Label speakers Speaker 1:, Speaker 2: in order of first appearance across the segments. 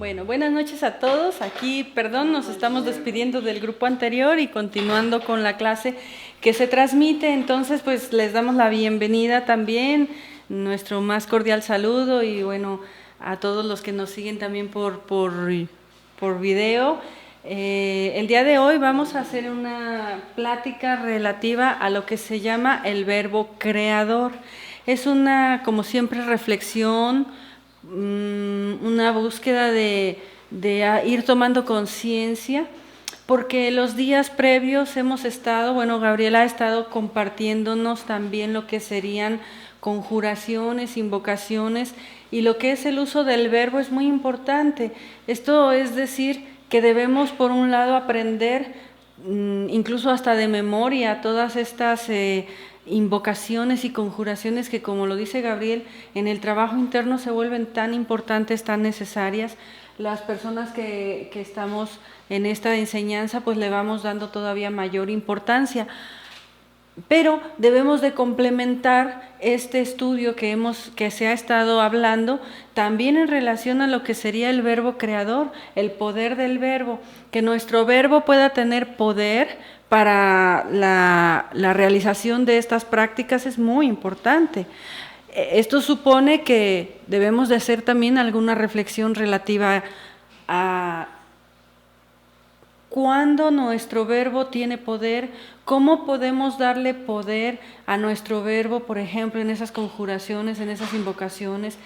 Speaker 1: Bueno, buenas noches a todos. Aquí, perdón, nos estamos despidiendo del grupo anterior y continuando con la clase que se transmite. Entonces, pues les damos la bienvenida también, nuestro más cordial saludo y bueno, a todos los que nos siguen también por video. El día de hoy vamos a hacer una plática relativa a lo que se llama el verbo creador. Es una, como siempre, reflexión, una búsqueda de ir tomando conciencia, porque los días previos hemos estado, bueno, Gabriela ha estado compartiéndonos también lo que serían conjuraciones, invocaciones, y lo que es el uso del verbo es muy importante. Esto es decir, que debemos por un lado aprender, incluso hasta de memoria, todas estas invocaciones y conjuraciones que, como lo dice Gabriel, en el trabajo interno se vuelven tan importantes, tan necesarias. Las personas que estamos en esta enseñanza, pues le vamos dando todavía mayor importancia. Pero debemos de complementar este estudio que se ha estado hablando también en relación a lo que sería el verbo creador, el poder del verbo, que nuestro verbo pueda tener poder para la realización de estas prácticas es muy importante. Esto supone que debemos de hacer también alguna reflexión relativa a cuándo nuestro verbo tiene poder, cómo podemos darle poder a nuestro verbo, por ejemplo, en esas conjuraciones, en esas invocaciones,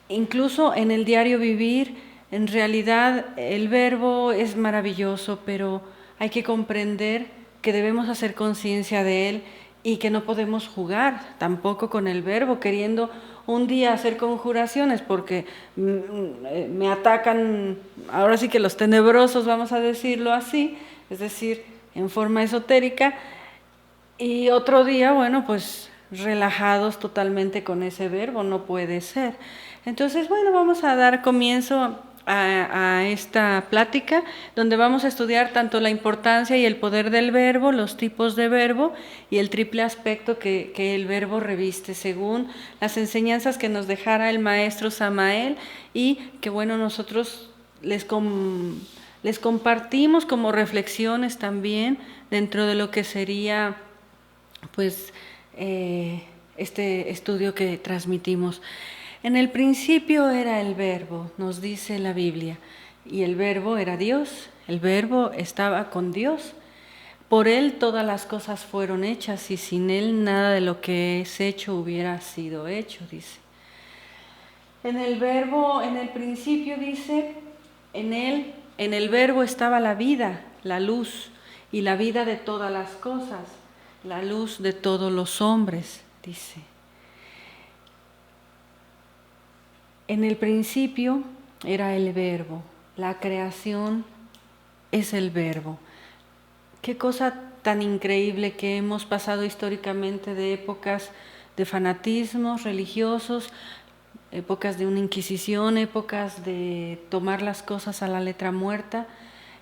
Speaker 1: incluso en el diario vivir. En realidad el verbo es maravilloso, pero hay que comprender que debemos hacer conciencia de él y que no podemos jugar tampoco con el verbo, queriendo un día hacer conjuraciones porque me atacan, ahora sí que los tenebrosos, vamos a decirlo así, es decir, en forma esotérica, y otro día, bueno, pues relajados totalmente con ese verbo, no puede ser. Entonces, bueno, vamos a dar comienzo a esta plática, donde vamos a estudiar tanto la importancia y el poder del verbo, los tipos de verbo y el triple aspecto que el verbo reviste según las enseñanzas que nos dejara el maestro Samael, y que bueno, nosotros les compartimos como reflexiones también dentro de lo que sería pues este estudio que transmitimos. En el principio era el verbo, nos dice la Biblia, y el verbo era Dios, el verbo estaba con Dios. Por él todas las cosas fueron hechas y sin él nada de lo que es hecho hubiera sido hecho, dice. En el verbo, en el principio dice, en el verbo estaba la vida, la luz y la vida de todas las cosas, la luz de todos los hombres, dice. En el principio era el verbo, la creación es el verbo. Qué cosa tan increíble que hemos pasado históricamente de épocas de fanatismos religiosos, épocas de una inquisición, épocas de tomar las cosas a la letra muerta.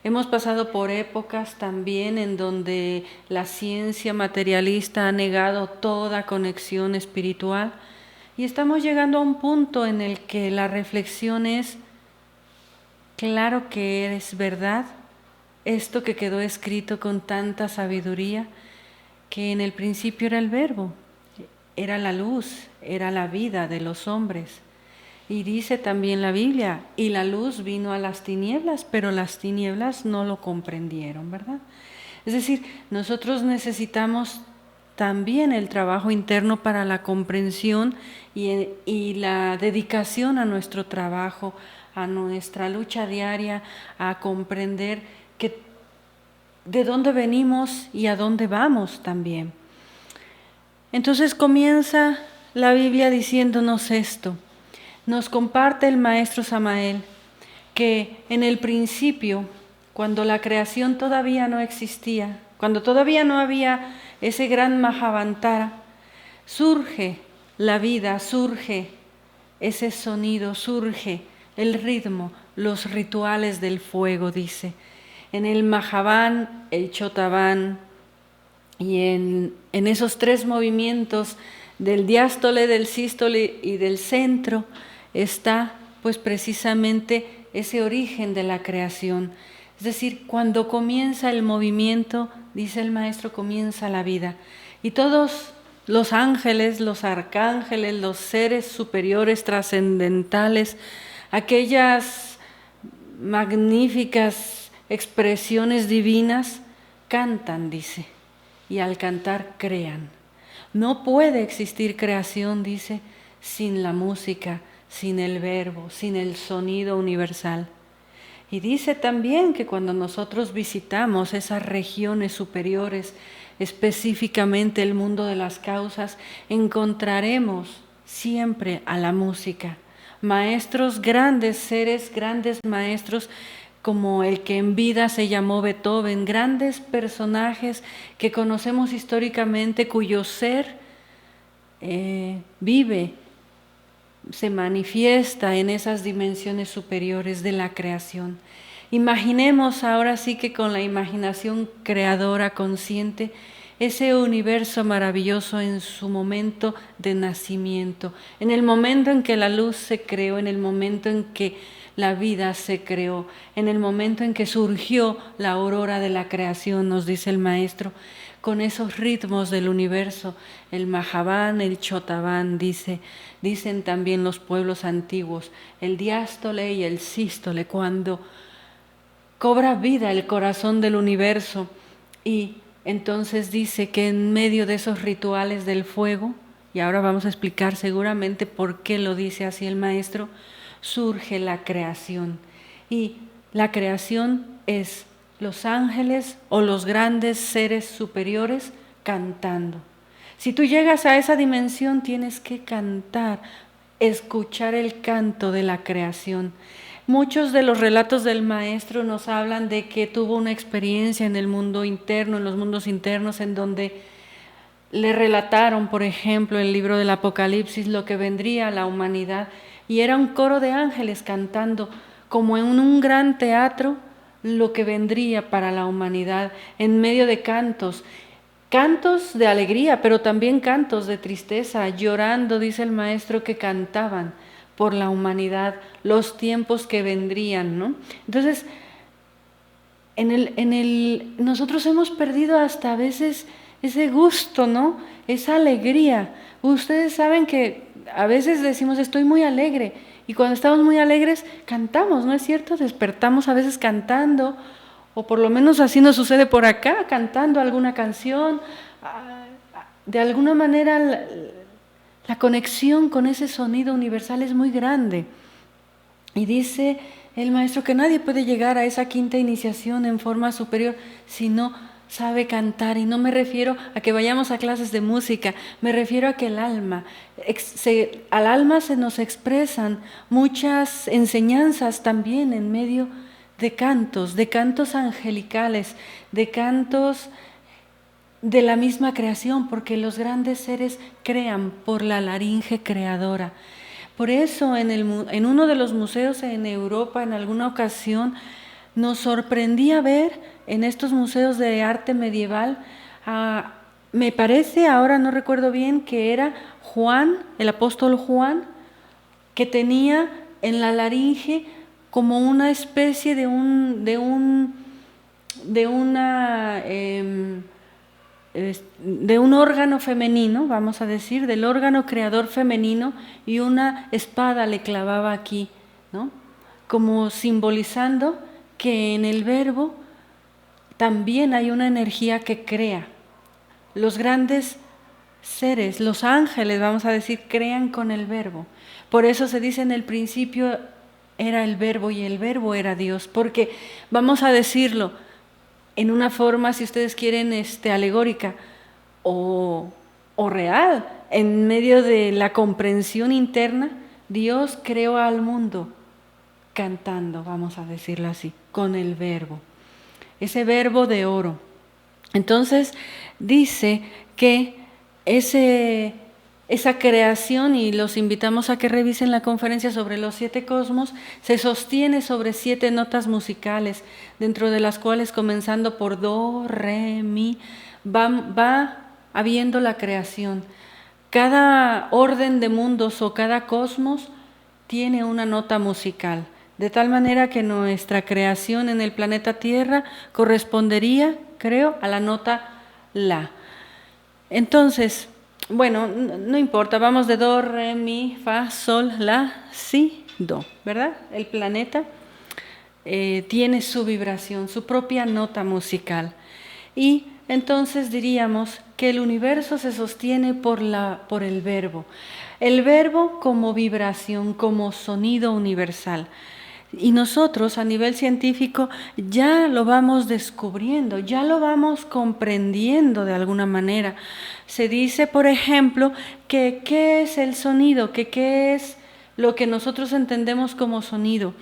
Speaker 1: Hemos pasado por épocas también en donde la ciencia materialista ha negado toda conexión espiritual. Y estamos llegando a un punto en el que la reflexión es, claro que es verdad, esto que quedó escrito con tanta sabiduría, que en el principio era el verbo, era la luz, era la vida de los hombres. Y dice también la Biblia, y la luz vino a las tinieblas, pero las tinieblas no lo comprendieron, ¿verdad? Es decir, nosotros necesitamos también el trabajo interno para la comprensión y la dedicación a nuestro trabajo, a nuestra lucha diaria, a comprender que de dónde venimos y a dónde vamos también. Entonces comienza la Biblia diciéndonos esto. Nos comparte el maestro Samael que en el principio, cuando la creación todavía no existía, cuando todavía no había ese gran Mahavantara, surge la vida, surge ese sonido, surge el ritmo, los rituales del fuego, dice. En el Mahaván, el Chotaván, y en esos tres movimientos del diástole, del sístole y del centro, está pues precisamente ese origen de la creación. Es decir, cuando comienza el movimiento, dice el maestro, comienza la vida. Y todos los ángeles, los arcángeles, los seres superiores trascendentales, aquellas magníficas expresiones divinas, cantan, dice, y al cantar crean. No puede existir creación, dice, sin la música, sin el verbo, sin el sonido universal. Y dice también que cuando nosotros visitamos esas regiones superiores, específicamente el mundo de las causas, encontraremos siempre a la música. Maestros, grandes seres, grandes maestros, como el que en vida se llamó Beethoven, grandes personajes que conocemos históricamente, cuyo ser vive, se manifiesta en esas dimensiones superiores de la creación. Imaginemos ahora sí que con la imaginación creadora consciente ese universo maravilloso en su momento de nacimiento, en el momento en que la luz se creó, en el momento en que la vida se creó, en el momento en que surgió la aurora de la creación, nos dice el maestro, con esos ritmos del universo, el Mahaván, el Chotaván, dicen también los pueblos antiguos, el diástole y el sístole, cuando cobra vida el corazón del universo. Y entonces dice que en medio de esos rituales del fuego, y ahora vamos a explicar seguramente por qué lo dice así el maestro, surge la creación. Y la creación es los ángeles o los grandes seres superiores cantando. Si tú llegas a esa dimensión, tienes que cantar, escuchar el canto de la creación. Muchos de los relatos del maestro nos hablan de que tuvo una experiencia en el mundo interno, en los mundos internos, en donde le relataron, por ejemplo, el libro del Apocalipsis, lo que vendría a la humanidad, y era un coro de ángeles cantando, como en un gran teatro, lo que vendría para la humanidad, en medio de cantos de alegría, pero también cantos de tristeza, llorando, dice el maestro, que cantaban por la humanidad, los tiempos que vendrían, ¿no? Entonces, nosotros hemos perdido hasta a veces ese gusto, ¿no? Esa alegría. Ustedes saben que a veces decimos estoy muy alegre, y cuando estamos muy alegres cantamos, ¿no es cierto? Despertamos a veces cantando, o por lo menos así nos sucede por acá, cantando alguna canción. De alguna manera la conexión con ese sonido universal es muy grande. Y dice el maestro que nadie puede llegar a esa quinta iniciación en forma superior si no sabe cantar. Y no me refiero a que vayamos a clases de música, me refiero a que al alma se nos expresan muchas enseñanzas también en medio de cantos angelicales, de cantos de la misma creación, porque los grandes seres crean por la laringe creadora. Por eso en uno de los museos en Europa, en alguna ocasión, nos sorprendía ver en estos museos de arte medieval, me parece, ahora no recuerdo bien, que era Juan, el apóstol Juan, que tenía en la laringe como una especie de un órgano femenino, vamos a decir, del órgano creador femenino, y una espada le clavaba aquí, ¿no? Como simbolizando que en el verbo también hay una energía que crea. Los grandes seres, los ángeles, vamos a decir, crean con el verbo. Por eso se dice en el principio era el verbo y el verbo era Dios, porque vamos a decirlo en una forma, si ustedes quieren, alegórica o real, en medio de la comprensión interna, Dios creó al mundo cantando, vamos a decirlo así, con el verbo, ese verbo de oro. Entonces dice que esa creación, y los invitamos a que revisen la conferencia sobre los 7 cosmos, se sostiene sobre 7 notas musicales, dentro de las cuales, comenzando por do, re, mi, va habiendo la creación. Cada orden de mundos o cada cosmos tiene una nota musical. de tal manera que nuestra creación en el planeta Tierra correspondería, creo, a la nota La. Entonces, bueno, no importa, vamos de Do, Re, Mi, Fa, Sol, La, Si, Do, ¿verdad? El planeta tiene su vibración, su propia nota musical. Y entonces diríamos que el universo se sostiene por el verbo. El verbo como vibración, como sonido universal. Y nosotros a nivel científico ya lo vamos descubriendo, ya lo vamos comprendiendo de alguna manera. Se dice, por ejemplo, que qué es el sonido, que qué es lo que nosotros entendemos como sonido.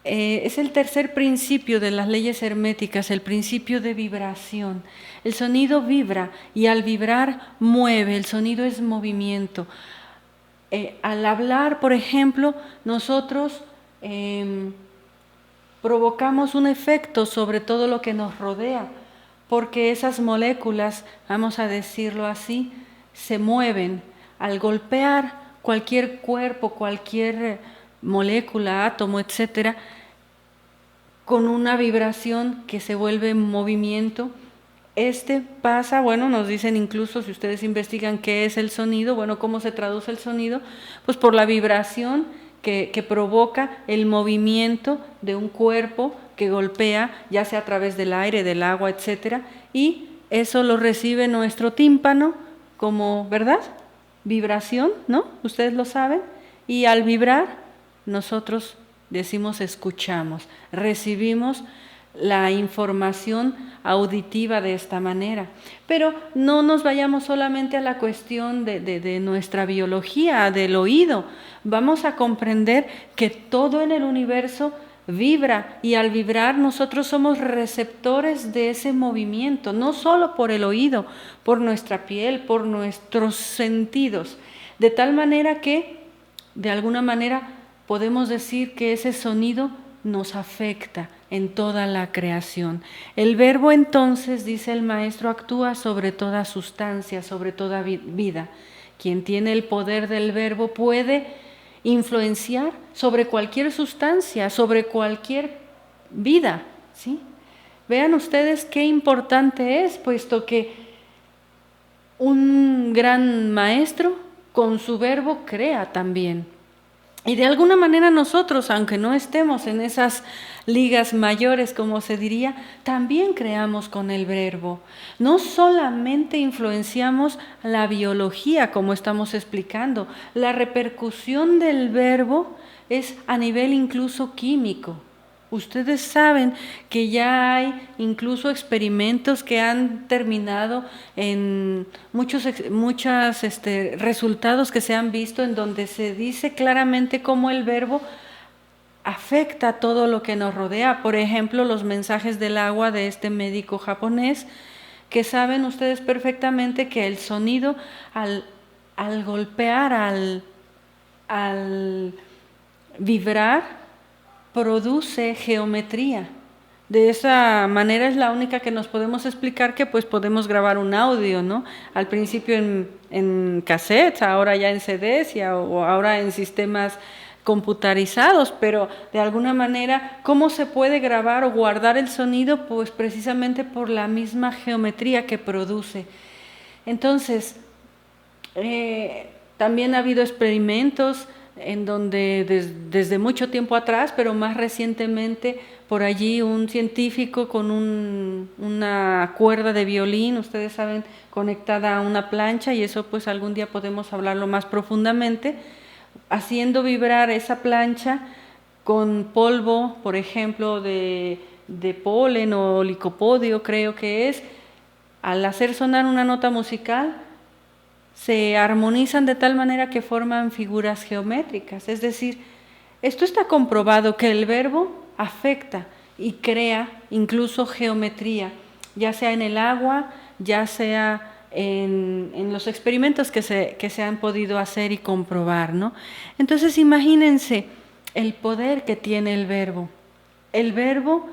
Speaker 1: Es el tercer principio de las leyes herméticas, el principio de vibración. El sonido vibra y al vibrar mueve, el sonido es movimiento. Al hablar, por ejemplo, nosotros provocamos un efecto sobre todo lo que nos rodea, porque esas moléculas, vamos a decirlo así, se mueven. Al golpear cualquier cuerpo, cualquier molécula, átomo, etcétera, con una vibración que se vuelve movimiento, pasa, bueno, nos dicen incluso si ustedes investigan qué es el sonido, bueno, cómo se traduce el sonido, pues por la vibración que provoca el movimiento de un cuerpo que golpea, ya sea a través del aire, del agua, etcétera, y eso lo recibe nuestro tímpano como, ¿verdad? Vibración, ¿no? Ustedes lo saben, y al vibrar nosotros decimos escuchamos, recibimos la información auditiva de esta manera. Pero no nos vayamos solamente a la cuestión de nuestra biología, del oído. Vamos a comprender que todo en el universo vibra y al vibrar nosotros somos receptores de ese movimiento, no solo por el oído, por nuestra piel, por nuestros sentidos. De tal manera que, de alguna manera, podemos decir que ese sonido nos afecta en toda la creación. El verbo entonces, dice el maestro, actúa sobre toda sustancia, sobre toda vida. Quien tiene el poder del verbo puede influenciar sobre cualquier sustancia, sobre cualquier vida, ¿sí? Vean ustedes qué importante es, puesto que un gran maestro con su verbo crea también. Y de alguna manera nosotros, aunque no estemos en esas ligas mayores, como se diría, también creamos con el verbo. No solamente influenciamos la biología, como estamos explicando, la repercusión del verbo es a nivel incluso químico. Ustedes saben que ya hay incluso experimentos que han terminado en muchos resultados que se han visto en donde se dice claramente cómo el verbo afecta todo lo que nos rodea. Por ejemplo, los mensajes del agua de este médico japonés, que saben ustedes perfectamente que el sonido al golpear, al vibrar, produce geometría. De esa manera es la única que nos podemos explicar que pues podemos grabar un audio, ¿no? Al principio en cassettes, ahora ya en CDs o ahora en sistemas computarizados, pero de alguna manera, ¿cómo se puede grabar o guardar el sonido? Pues precisamente por la misma geometría que produce. Entonces, también ha habido experimentos en donde desde mucho tiempo atrás, pero más recientemente, por allí un científico con una cuerda de violín, ustedes saben, conectada a una plancha, y eso pues algún día podemos hablarlo más profundamente, haciendo vibrar esa plancha con polvo, por ejemplo, de polen o licopodio, creo que es. Al hacer sonar una nota musical, se armonizan de tal manera que forman figuras geométricas. Es decir, esto está comprobado que el verbo afecta y crea incluso geometría, ya sea en el agua, ya sea en los experimentos que se han podido hacer y comprobar, ¿no? Entonces imagínense el poder que tiene el verbo. El verbo,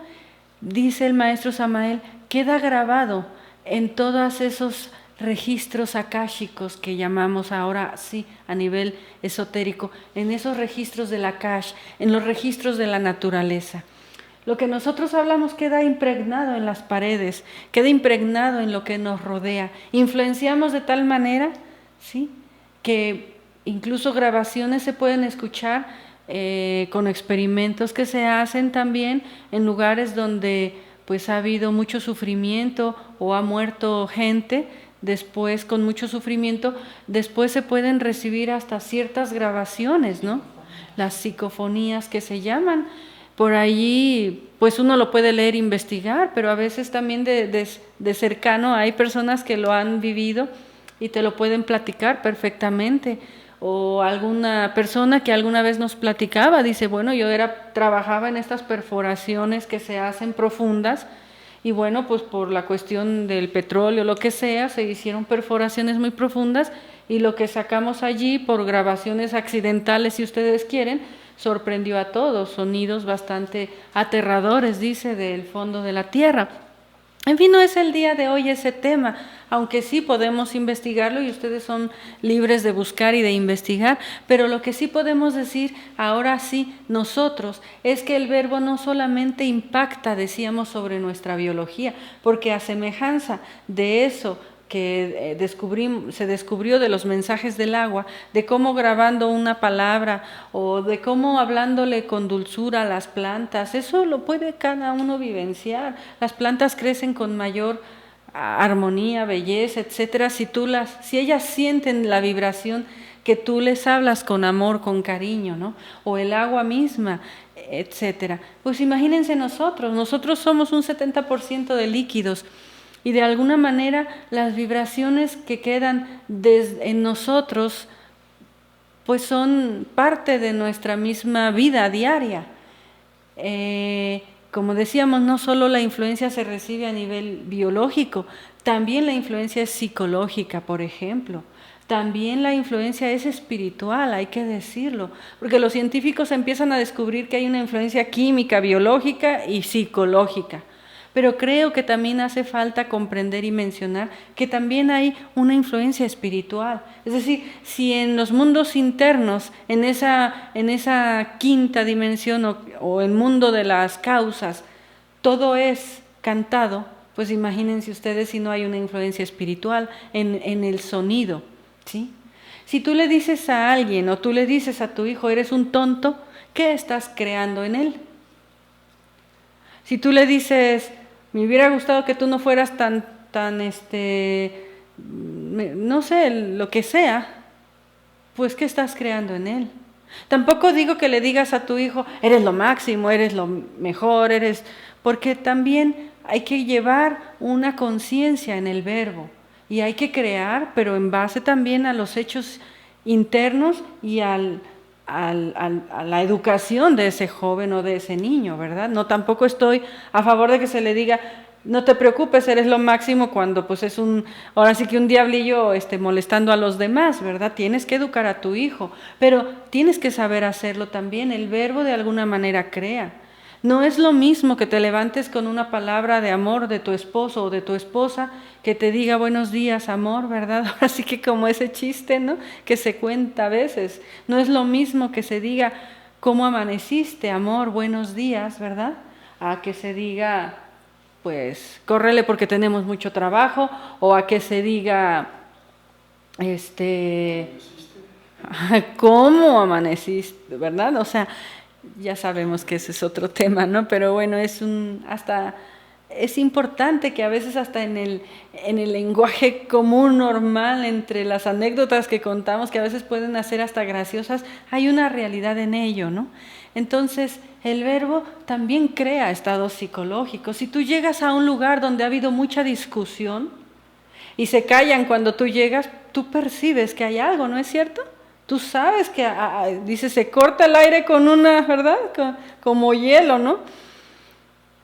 Speaker 1: dice el maestro Samael, queda grabado en todos esos registros akáshicos que llamamos ahora sí a nivel esotérico, en esos registros del Akash, en los registros de la naturaleza. Lo que nosotros hablamos queda impregnado en las paredes, queda impregnado en lo que nos rodea. Influenciamos de tal manera, ¿sí?, que incluso grabaciones se pueden escuchar con experimentos que se hacen también en lugares donde pues ha habido mucho sufrimiento o ha muerto gente. Después, con mucho sufrimiento, después se pueden recibir hasta ciertas grabaciones, ¿no? Las psicofonías que se llaman. Por allí, pues uno lo puede leer e investigar, pero a veces también de cercano hay personas que lo han vivido y te lo pueden platicar perfectamente. O alguna persona que alguna vez nos platicaba, dice, bueno, yo trabajaba en estas perforaciones que se hacen profundas, y bueno, pues por la cuestión del petróleo, lo que sea, se hicieron perforaciones muy profundas y lo que sacamos allí por grabaciones accidentales, si ustedes quieren, sorprendió a todos, sonidos bastante aterradores, dice, del fondo de la tierra. En fin, no es el día de hoy ese tema, aunque sí podemos investigarlo y ustedes son libres de buscar y de investigar, pero lo que sí podemos decir ahora sí nosotros es que el verbo no solamente impacta, decíamos, sobre nuestra biología, porque a semejanza de eso que se descubrió de los mensajes del agua, de cómo grabando una palabra o de cómo hablándole con dulzura a las plantas, eso lo puede cada uno vivenciar. Las plantas crecen con mayor armonía, belleza, etcétera, si ellas sienten la vibración que tú les hablas con amor, con cariño, ¿no? O el agua misma, etcétera. Pues imagínense nosotros somos un 70% de líquidos. Y de alguna manera las vibraciones que quedan en nosotros pues son parte de nuestra misma vida diaria. Como decíamos, no solo la influencia se recibe a nivel biológico, también la influencia es psicológica, por ejemplo. También la influencia es espiritual, hay que decirlo, porque los científicos empiezan a descubrir que hay una influencia química, biológica y psicológica. Pero creo que también hace falta comprender y mencionar que también hay una influencia espiritual. Es decir, si en los mundos internos, en esa quinta dimensión o el mundo de las causas, todo es cantado, pues imagínense ustedes si no hay una influencia espiritual en el sonido, ¿sí? Si tú le dices a alguien o tú le dices a tu hijo, eres un tonto, ¿qué estás creando en él? Si tú le dices, me hubiera gustado que tú no fueras no sé, lo que sea, pues ¿qué estás creando en él? Tampoco digo que le digas a tu hijo, eres lo máximo, eres lo mejor, porque también hay que llevar una conciencia en el verbo y hay que crear, pero en base también a los hechos internos y a la educación de ese joven o de ese niño, ¿verdad? No, tampoco estoy a favor de que se le diga, no te preocupes, eres lo máximo, cuando pues ahora sí que un diablillo molestando a los demás, ¿verdad? Tienes que educar a tu hijo, pero tienes que saber hacerlo también. El verbo de alguna manera crea. No es lo mismo que te levantes con una palabra de amor de tu esposo o de tu esposa, que te diga buenos días, amor, ¿verdad? Ahora sí que como ese chiste, ¿no?, que se cuenta a veces. No es lo mismo que se diga, ¿cómo amaneciste, amor? Buenos días, ¿verdad? A que se diga, pues, córrele porque tenemos mucho trabajo, o a que se diga, ¿cómo amaneciste? ¿Verdad? O sea, ya sabemos que ese es otro tema, ¿no? Pero bueno, es importante que a veces hasta en el lenguaje común, normal, entre las anécdotas que contamos, que a veces pueden hacer hasta graciosas, hay una realidad en ello, ¿no? Entonces, el verbo también crea estados psicológicos. Si tú llegas a un lugar donde ha habido mucha discusión y se callan cuando tú llegas, tú percibes que hay algo, ¿no es cierto? Tú sabes que, dice, se corta el aire con una, ¿verdad? Como hielo, ¿no?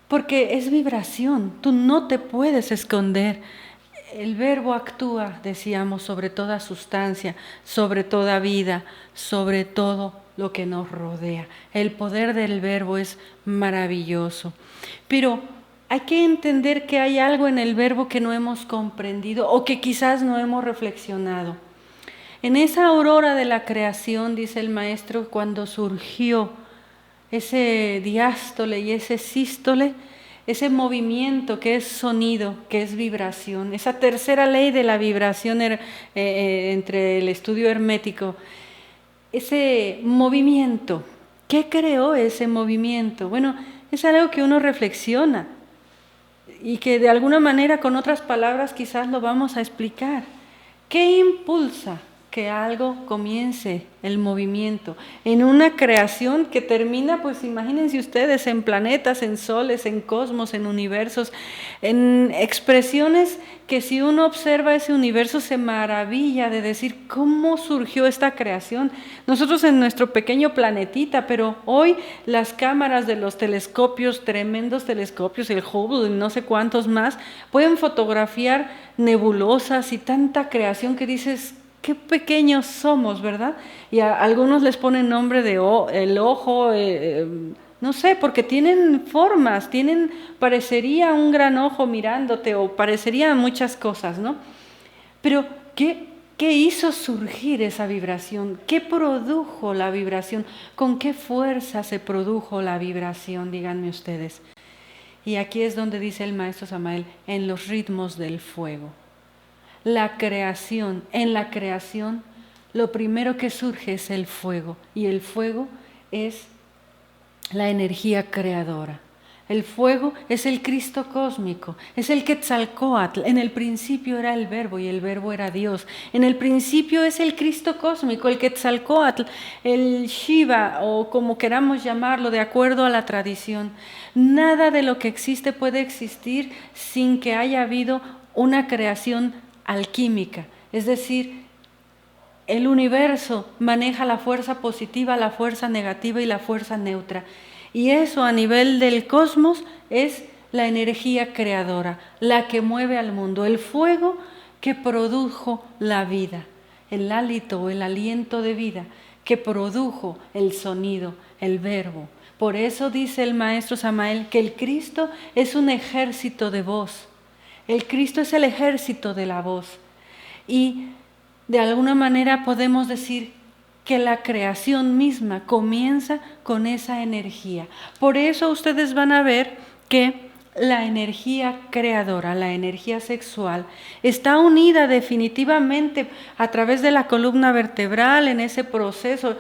Speaker 1: Porque es vibración, tú no te puedes esconder. El verbo actúa, decíamos, sobre toda sustancia, sobre toda vida, sobre todo lo que nos rodea. El poder del verbo es maravilloso. Pero hay que entender que hay algo en el verbo que no hemos comprendido o que quizás no hemos reflexionado. En esa aurora de la creación, dice el maestro, cuando surgió ese diástole y ese sístole, ese movimiento que es sonido, que es vibración, esa tercera ley de la vibración entre el estudio hermético, ese movimiento, ¿qué creó ese movimiento? Bueno, es algo que uno reflexiona y que de alguna manera con otras palabras quizás lo vamos a explicar. ¿Qué impulsa que algo comience el movimiento en una creación que termina, pues imagínense ustedes, en planetas, en soles, en cosmos, en universos, en expresiones que si uno observa ese universo se maravilla de decir cómo surgió esta creación? Nosotros en nuestro pequeño planetita, pero hoy las cámaras de los telescopios, tremendos telescopios, el Hubble y no sé cuántos más, pueden fotografiar nebulosas y tanta creación que dices, qué pequeños somos, ¿verdad? Y a algunos les ponen nombre de el ojo, no sé, porque tienen formas, parecería un gran ojo mirándote o parecerían muchas cosas, ¿no? Pero, ¿qué hizo surgir esa vibración? ¿Qué produjo la vibración? ¿Con qué fuerza se produjo la vibración? Díganme ustedes. Y aquí es donde dice el maestro Samael, en los ritmos del fuego. La creación, en la creación, lo primero que surge es el fuego, y el fuego es la energía creadora. El fuego es el Cristo cósmico, es el Quetzalcóatl. En el principio era el Verbo y el Verbo era Dios. En el principio es el Cristo cósmico, el Quetzalcóatl, el Shiva o como queramos llamarlo de acuerdo a la tradición. Nada de lo que existe puede existir sin que haya habido una creación alquímica, es decir, el universo maneja la fuerza positiva, la fuerza negativa y la fuerza neutra. Y eso a nivel del cosmos es la energía creadora, la que mueve al mundo, el fuego que produjo la vida, el hálito o el aliento de vida que produjo el sonido, el verbo. Por eso dice el maestro Samael que el Cristo es un ejército de voz. El Cristo es el ejército de la voz. Y de alguna manera podemos decir que la creación misma comienza con esa energía. Por eso ustedes van a ver que la energía creadora, la energía sexual, está unida definitivamente a través de la columna vertebral en ese proceso.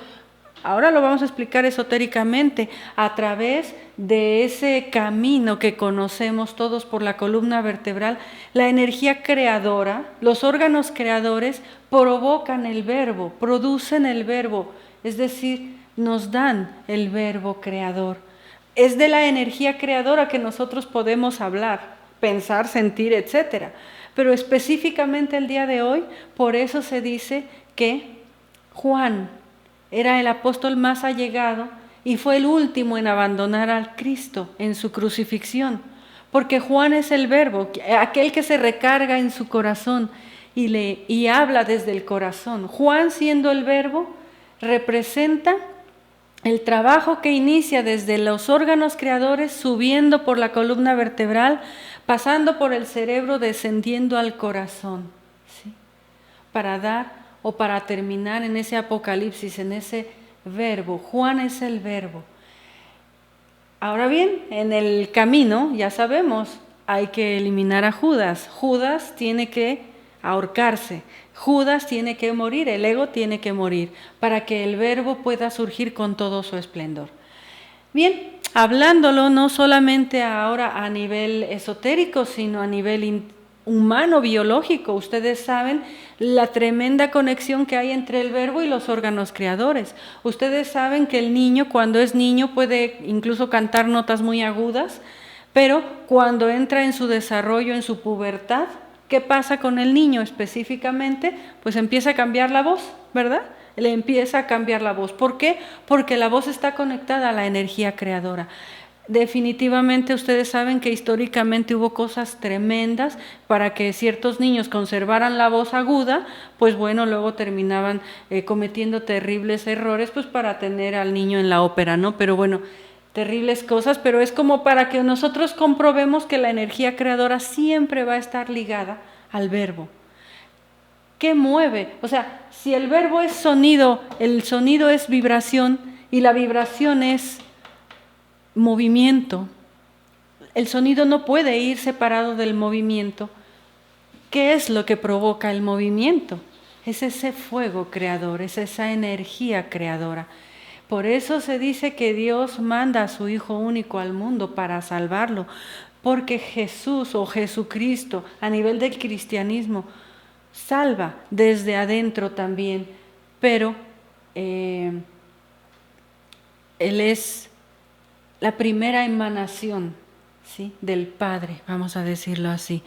Speaker 1: Ahora lo vamos a explicar esotéricamente, a través de ese camino que conocemos todos por la columna vertebral, la energía creadora, los órganos creadores provocan el verbo, producen el verbo, es decir, nos dan el verbo creador. Es de la energía creadora que nosotros podemos hablar, pensar, sentir, etc. Pero específicamente el día de hoy, por eso se dice que Juan era el apóstol más allegado y fue el último en abandonar al Cristo en su crucifixión, porque Juan es el verbo, aquel que se recarga en su corazón y habla desde el corazón. Juan, siendo el verbo, representa el trabajo que inicia desde los órganos creadores, subiendo por la columna vertebral, pasando por el cerebro, descendiendo al corazón, ¿sí? Para dar o para terminar en ese apocalipsis, en ese verbo. Juan es el verbo. Ahora bien, en el camino, ya sabemos, hay que eliminar a Judas. Judas tiene que ahorcarse. Judas tiene que morir, el ego tiene que morir, para que el verbo pueda surgir con todo su esplendor. Bien, hablándolo no solamente ahora a nivel esotérico, sino a nivel humano, biológico. Ustedes saben la tremenda conexión que hay entre el verbo y los órganos creadores. Ustedes saben que el niño, cuando es niño, puede incluso cantar notas muy agudas, pero cuando entra en su desarrollo, en su pubertad, ¿qué pasa con el niño específicamente? Pues empieza a cambiar la voz, ¿verdad? Le empieza a cambiar la voz. ¿Por qué? Porque la voz está conectada a la energía creadora. Definitivamente ustedes saben que históricamente hubo cosas tremendas para que ciertos niños conservaran la voz aguda, pues bueno, luego terminaban cometiendo terribles errores pues para tener al niño en la ópera, ¿no? Pero bueno, terribles cosas, pero es como para que nosotros comprobemos que la energía creadora siempre va a estar ligada al verbo. ¿Qué mueve? O sea, si el verbo es sonido, el sonido es vibración y la vibración es movimiento. El sonido no puede ir separado del movimiento. ¿Qué es lo que provoca el movimiento? Es ese fuego creador, es esa energía creadora. Por eso se dice que Dios manda a su Hijo único al mundo para salvarlo, porque Jesús o Jesucristo, a nivel del cristianismo, salva desde adentro también, pero Él es la primera emanación, ¿sí?, del Padre, vamos a decirlo así.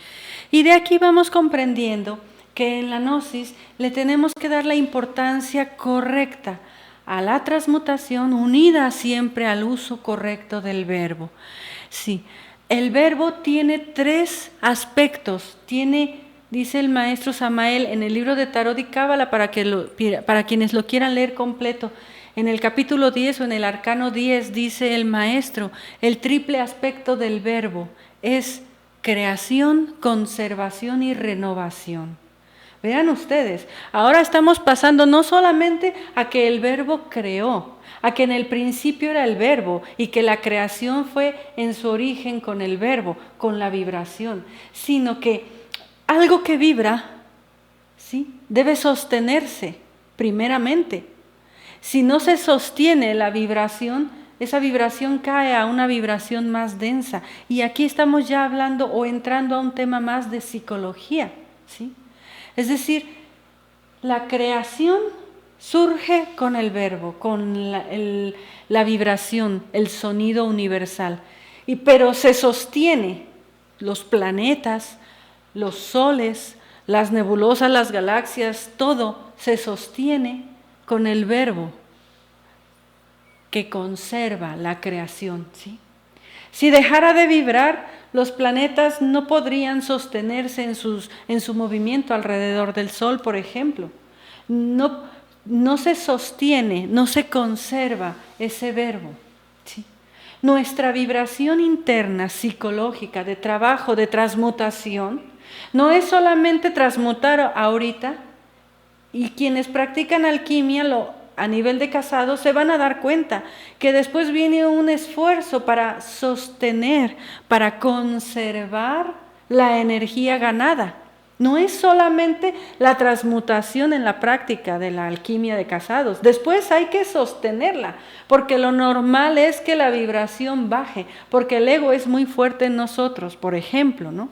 Speaker 1: Y de aquí vamos comprendiendo que en la gnosis le tenemos que dar la importancia correcta a la transmutación, unida siempre al uso correcto del verbo. Sí, el verbo tiene 3 aspectos, dice el maestro Samael en el libro de Tarot y Cábala, para quienes lo quieran leer completo. En el capítulo 10 o en el arcano 10 dice el maestro, el triple aspecto del verbo es creación, conservación y renovación. Vean ustedes, ahora estamos pasando no solamente a que el verbo creó, a que en el principio era el verbo y que la creación fue en su origen con el verbo, con la vibración, sino que algo que vibra, ¿sí?, debe sostenerse primeramente. Si no se sostiene la vibración, esa vibración cae a una vibración más densa. Y aquí estamos ya hablando o entrando a un tema más de psicología, ¿sí? Es decir, la creación surge con el verbo, con la vibración, el sonido universal. Pero se sostiene, los planetas, los soles, las nebulosas, las galaxias, todo se sostiene con el verbo que conserva la creación, ¿sí? Si dejara de vibrar, los planetas no podrían sostenerse en su movimiento alrededor del Sol, por ejemplo. No se sostiene, no se conserva ese verbo, ¿sí? Nuestra vibración interna, psicológica, de trabajo, de transmutación, no es solamente transmutar ahorita, y quienes practican alquimia a nivel de casado se van a dar cuenta que después viene un esfuerzo para sostener, para conservar la energía ganada. No es solamente la transmutación en la práctica de la alquimia de casados. Después hay que sostenerla, porque lo normal es que la vibración baje, porque el ego es muy fuerte en nosotros, por ejemplo, ¿no?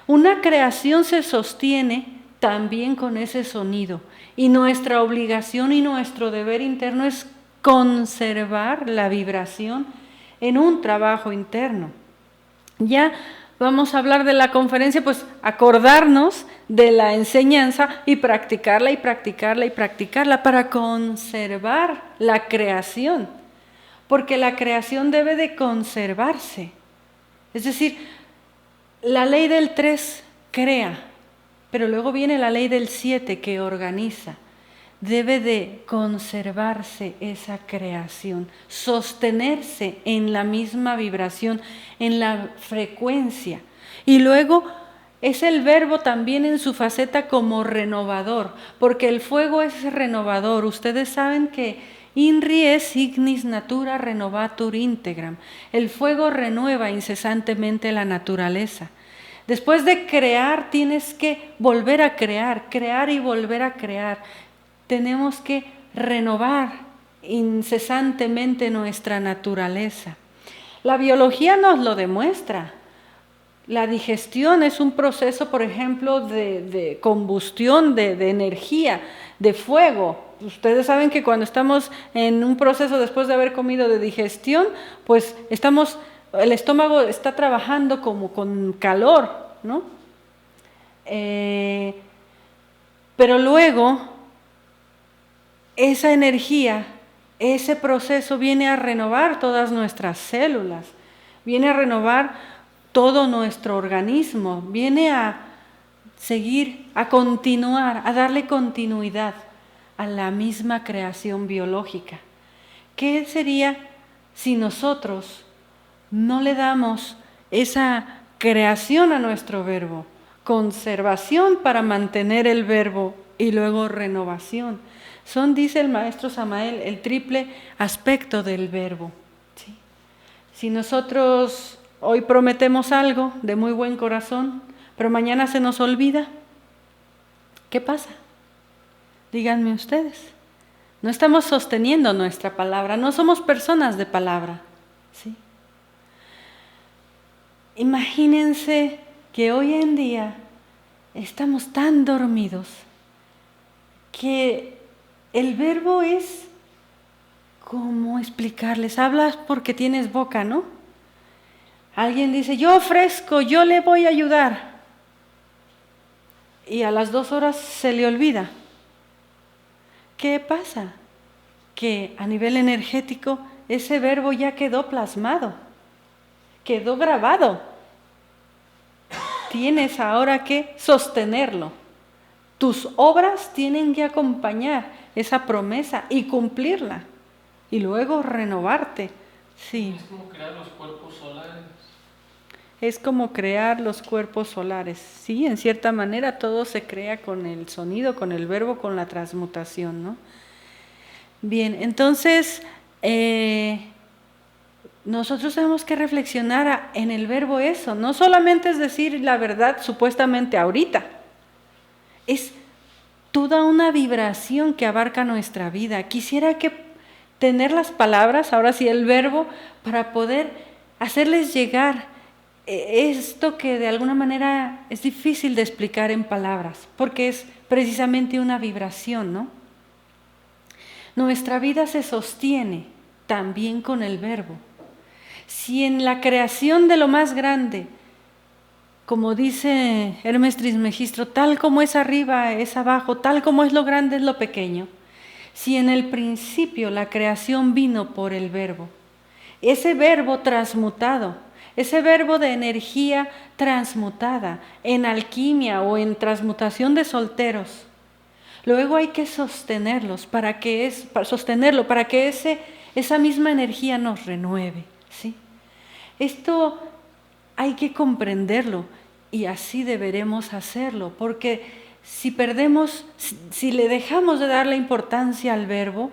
Speaker 1: Una creación se sostiene también con ese sonido, y nuestra obligación y nuestro deber interno es conservar la vibración en un trabajo interno. Ya vamos a hablar de la conferencia, pues acordarnos de la enseñanza y practicarla y practicarla y practicarla para conservar la creación, porque la creación debe de conservarse. Es decir, la ley del 3 crea, pero luego viene la ley del 7 que organiza. Debe de conservarse esa creación, sostenerse en la misma vibración, en la frecuencia. Y luego es el verbo también en su faceta como renovador, porque el fuego es renovador. Ustedes saben que INRI es ignis natura renovatur integram. El fuego renueva incesantemente la naturaleza. Después de crear, tienes que volver a crear y volver a crear. Tenemos que renovar incesantemente nuestra naturaleza. La biología nos lo demuestra. La digestión es un proceso, por ejemplo, de combustión, de energía, de fuego. Ustedes saben que cuando estamos en un proceso después de haber comido de digestión, pues el estómago está trabajando como con calor, ¿no? Pero luego esa energía, ese proceso viene a renovar todas nuestras células, viene a renovar todo nuestro organismo, viene a seguir, a continuar, a darle continuidad a la misma creación biológica. ¿Qué sería si nosotros no le damos esa creación a nuestro verbo, conservación para mantener el verbo y luego renovación. Son, dice el maestro Samael, el triple aspecto del verbo. ¿Sí? Si nosotros hoy prometemos algo de muy buen corazón, pero mañana se nos olvida, ¿qué pasa? Díganme ustedes. No estamos sosteniendo nuestra palabra, no somos personas de palabra. ¿Sí? Imagínense que hoy en día estamos tan dormidos que el verbo es, ¿cómo explicarles? Hablas porque tienes boca, ¿no? Alguien dice, yo ofrezco, yo le voy a ayudar. Y a las 2 horas se le olvida. ¿Qué pasa? Que a nivel energético ese verbo ya quedó plasmado, quedó grabado. Tienes ahora que sostenerlo. Tus obras tienen que acompañar esa promesa y cumplirla. Y luego renovarte. Sí.
Speaker 2: Es como crear los cuerpos solares.
Speaker 1: Es como crear los cuerpos solares. Sí, en cierta manera todo se crea con el sonido, con el verbo, con la transmutación, ¿no? Bien, entonces nosotros tenemos que reflexionar en el verbo eso. No solamente es decir la verdad supuestamente ahorita. Es toda una vibración que abarca nuestra vida. Quisiera que tener las palabras, ahora sí el verbo, para poder hacerles llegar esto que de alguna manera es difícil de explicar en palabras, porque es precisamente una vibración, ¿no? Nuestra vida se sostiene también con el verbo. Si en la creación de lo más grande, como dice Hermes Trismegistro, tal como es arriba es abajo, tal como es lo grande es lo pequeño, si en el principio la creación vino por el verbo, ese verbo transmutado, ese verbo de energía transmutada en alquimia o en transmutación de solteros, luego hay que sostenerlo para que esa misma energía nos renueve, ¿sí? Esto hay que comprenderlo y así deberemos hacerlo, porque si le dejamos de dar la importancia al verbo,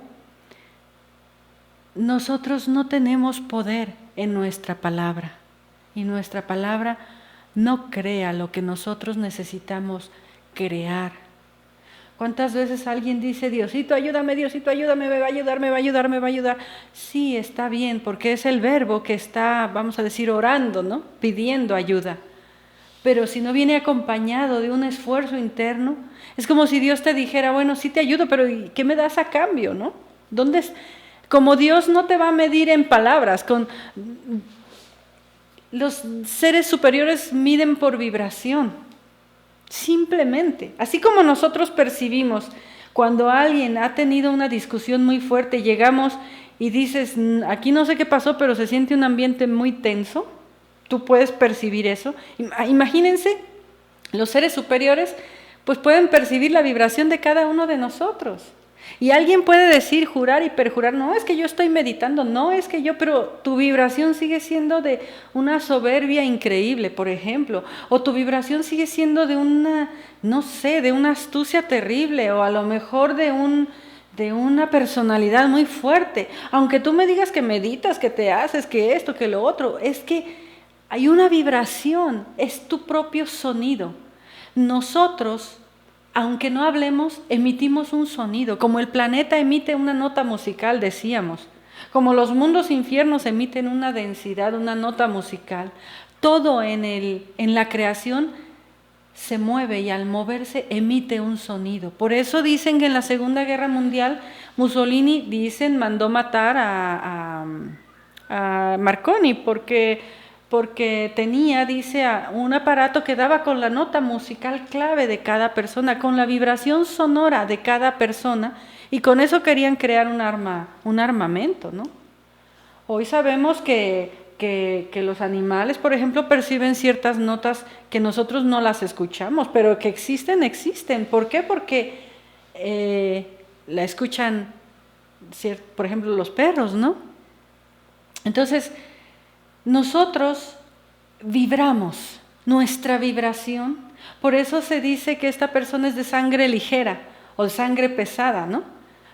Speaker 1: nosotros no tenemos poder en nuestra palabra y nuestra palabra no crea lo que nosotros necesitamos crear. ¿Cuántas veces alguien dice, Diosito, ayúdame, me va a ayudar, me va a ayudar, me va a ayudar? Sí, está bien, porque es el verbo que está, vamos a decir, orando, ¿no? Pidiendo ayuda. Pero si no viene acompañado de un esfuerzo interno, es como si Dios te dijera, bueno, sí te ayudo, pero ¿y qué me das a cambio, no? Como Dios no te va a medir en palabras, los seres superiores miden por vibración. Simplemente, así como nosotros percibimos cuando alguien ha tenido una discusión muy fuerte, llegamos y dices, aquí no sé qué pasó, pero se siente un ambiente muy tenso, tú puedes percibir eso. Imagínense, los seres superiores pues pueden percibir la vibración de cada uno de nosotros. Y alguien puede decir, jurar y perjurar, no, es que yo estoy meditando, no, es que pero tu vibración sigue siendo de una soberbia increíble, por ejemplo, o tu vibración sigue siendo de una, no sé, de una astucia terrible, o a lo mejor de una personalidad muy fuerte. Aunque tú me digas que meditas, que te haces, que esto, que lo otro, es que hay una vibración, es tu propio sonido. Nosotros, aunque no hablemos, emitimos un sonido, como el planeta emite una nota musical, decíamos, como los mundos infiernos emiten una densidad, una nota musical. Todo en la creación se mueve y al moverse emite un sonido. Por eso dicen que en la Segunda Guerra Mundial Mussolini, mandó matar a Marconi porque tenía, dice, un aparato que daba con la nota musical clave de cada persona, con la vibración sonora de cada persona, y con eso querían crear un armamento, ¿no? Hoy sabemos que los animales, por ejemplo, perciben ciertas notas que nosotros no las escuchamos, pero que existen. ¿Por qué? Porque la escuchan, por ejemplo, los perros, ¿no? Entonces, nosotros vibramos, nuestra vibración, por eso se dice que esta persona es de sangre ligera o de sangre pesada, ¿no?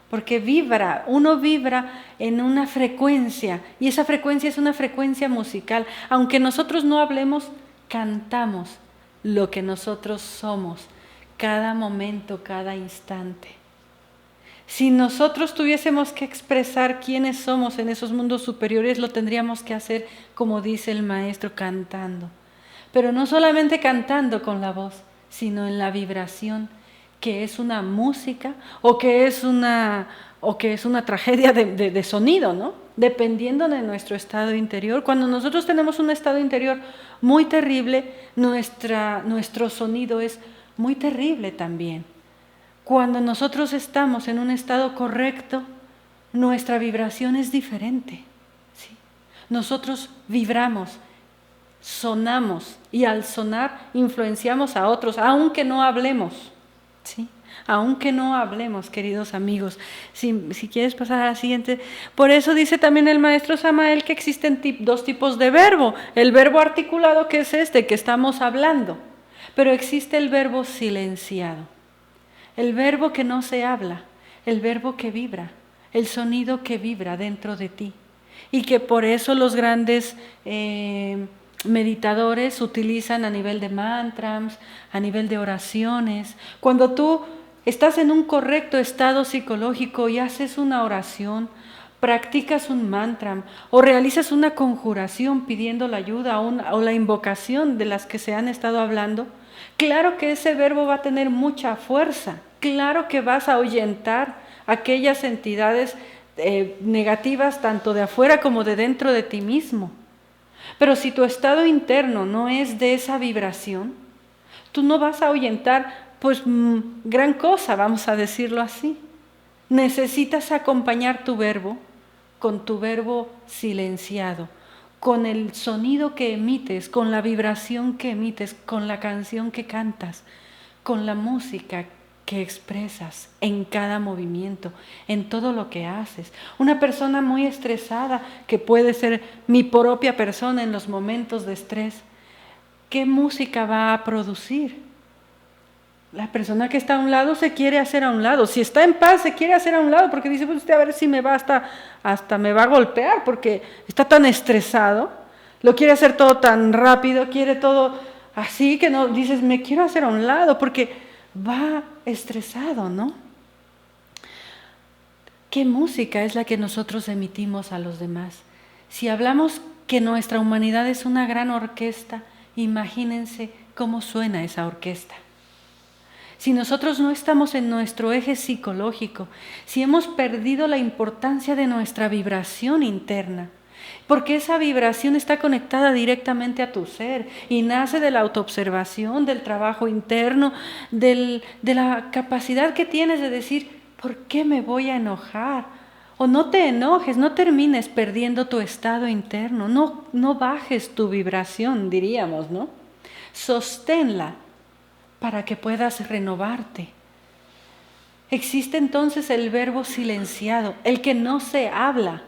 Speaker 1: Porque vibra, uno vibra en una frecuencia y esa frecuencia es una frecuencia musical. Aunque nosotros no hablemos, cantamos lo que nosotros somos, cada momento, cada instante. Si nosotros tuviésemos que expresar quiénes somos en esos mundos superiores, lo tendríamos que hacer, como dice el maestro, cantando. Pero no solamente cantando con la voz, sino en la vibración, que es una música o que es una tragedia de sonido, ¿no? Dependiendo de nuestro estado interior. Cuando nosotros tenemos un estado interior muy terrible, nuestro sonido es muy terrible también. Cuando nosotros estamos en un estado correcto, nuestra vibración es diferente, ¿sí? Nosotros vibramos, sonamos y al sonar influenciamos a otros, aunque no hablemos, ¿sí? Aunque no hablemos, queridos amigos. Si quieres pasar a la siguiente. Por eso dice también el maestro Samael que existen dos tipos de verbo. El verbo articulado, que es este que estamos hablando, pero existe el verbo silenciado. El verbo que no se habla, el verbo que vibra, el sonido que vibra dentro de ti. Y que por eso los grandes meditadores utilizan a nivel de mantras, a nivel de oraciones. Cuando tú estás en un correcto estado psicológico y haces una oración, practicas un mantra o realizas una conjuración pidiendo la ayuda o la invocación de las que se han estado hablando, claro que ese verbo va a tener mucha fuerza, claro que vas a ahuyentar aquellas entidades negativas tanto de afuera como de dentro de ti mismo. Pero si tu estado interno no es de esa vibración, tú no vas a ahuyentar pues gran cosa, vamos a decirlo así. Necesitas acompañar tu verbo con tu verbo silenciado, con el sonido que emites, con la vibración que emites, con la canción que cantas, con la música que expresas en cada movimiento, en todo lo que haces. Una persona muy estresada, que puede ser mi propia persona en los momentos de estrés, ¿qué música va a producir? La persona que está a un lado se quiere hacer a un lado. Si está en paz, se quiere hacer a un lado porque dice, pues usted a ver si me va hasta me va a golpear porque está tan estresado. Lo quiere hacer todo tan rápido, quiere todo así que no dices, me quiero hacer a un lado porque va estresado, ¿no? ¿Qué música es la que nosotros emitimos a los demás? Si hablamos que nuestra humanidad es una gran orquesta, imagínense cómo suena esa orquesta. Si nosotros no estamos en nuestro eje psicológico, si hemos perdido la importancia de nuestra vibración interna, porque esa vibración está conectada directamente a tu ser y nace de la autoobservación, del trabajo interno, de la capacidad que tienes de decir, ¿por qué me voy a enojar? O no te enojes, no termines perdiendo tu estado interno, no bajes tu vibración, diríamos, ¿no? Sosténla para que puedas renovarte. Existe entonces el verbo silenciado, el que no se habla,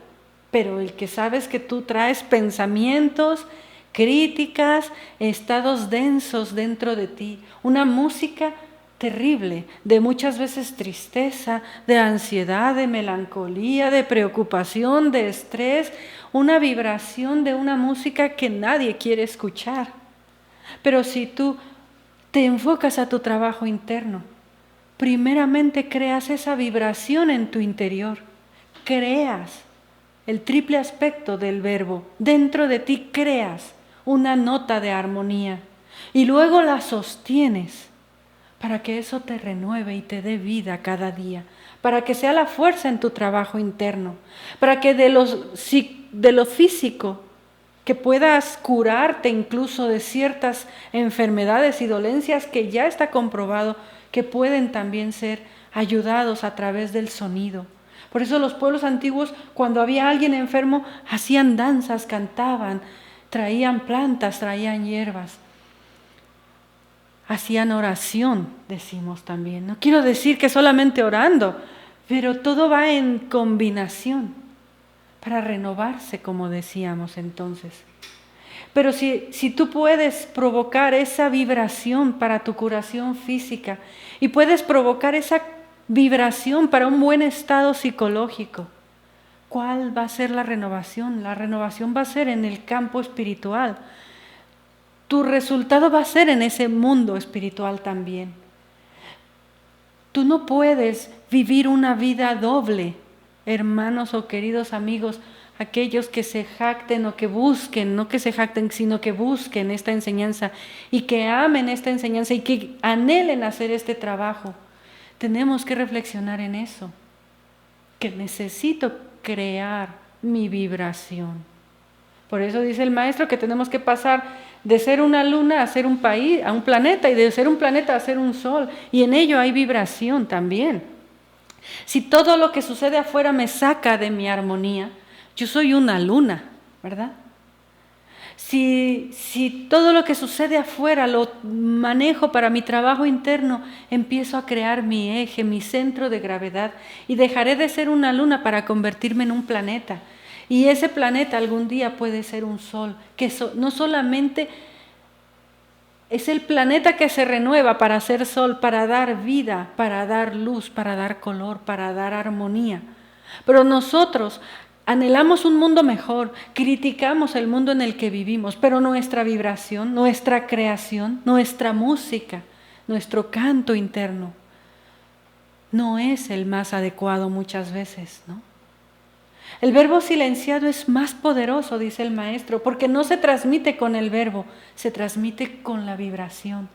Speaker 1: pero el que sabes que tú traes pensamientos, críticas, estados densos dentro de ti, una música terrible, de muchas veces tristeza, de ansiedad, de melancolía, de preocupación, de estrés, una vibración de una música que nadie quiere escuchar. Pero si tú te enfocas a tu trabajo interno, primeramente creas esa vibración en tu interior, creas el triple aspecto del verbo, dentro de ti creas una nota de armonía y luego la sostienes para que eso te renueve y te dé vida cada día, para que sea la fuerza en tu trabajo interno, para que de lo físico que puedas curarte incluso de ciertas enfermedades y dolencias que ya está comprobado que pueden también ser ayudados a través del sonido. Por eso los pueblos antiguos, cuando había alguien enfermo, hacían danzas, cantaban, traían plantas, traían hierbas. Hacían oración, decimos también. No quiero decir que solamente orando, pero todo va en combinación. para renovarse, como decíamos entonces. Pero si tú puedes provocar esa vibración para tu curación física y puedes provocar esa vibración para un buen estado psicológico, ¿cuál va a ser la renovación? La renovación va a ser en el campo espiritual. Tu resultado va a ser en ese mundo espiritual también. Tú no puedes vivir una vida doble, hermanos o queridos amigos, aquellos que se jacten o que busquen, no que se jacten, sino que busquen esta enseñanza y que amen esta enseñanza y que anhelen hacer este trabajo. Tenemos que reflexionar en eso, que necesito crear mi vibración. Por eso dice el maestro que tenemos que pasar de ser una luna a ser un país, a un planeta, y de ser un planeta a ser un sol, y en ello hay vibración también. Si todo lo que sucede afuera me saca de mi armonía, yo soy una luna, ¿verdad? Si todo lo que sucede afuera lo manejo para mi trabajo interno, empiezo a crear mi eje, mi centro de gravedad, y dejaré de ser una luna para convertirme en un planeta. Y ese planeta algún día puede ser un sol, que no solamente es el planeta que se renueva para ser sol, para dar vida, para dar luz, para dar color, para dar armonía. Pero nosotros anhelamos un mundo mejor, criticamos el mundo en el que vivimos, pero nuestra vibración, nuestra creación, nuestra música, nuestro canto interno no es el más adecuado muchas veces, ¿no? El verbo silenciado es más poderoso, dice el maestro, porque no se transmite con el verbo, se transmite con la vibración.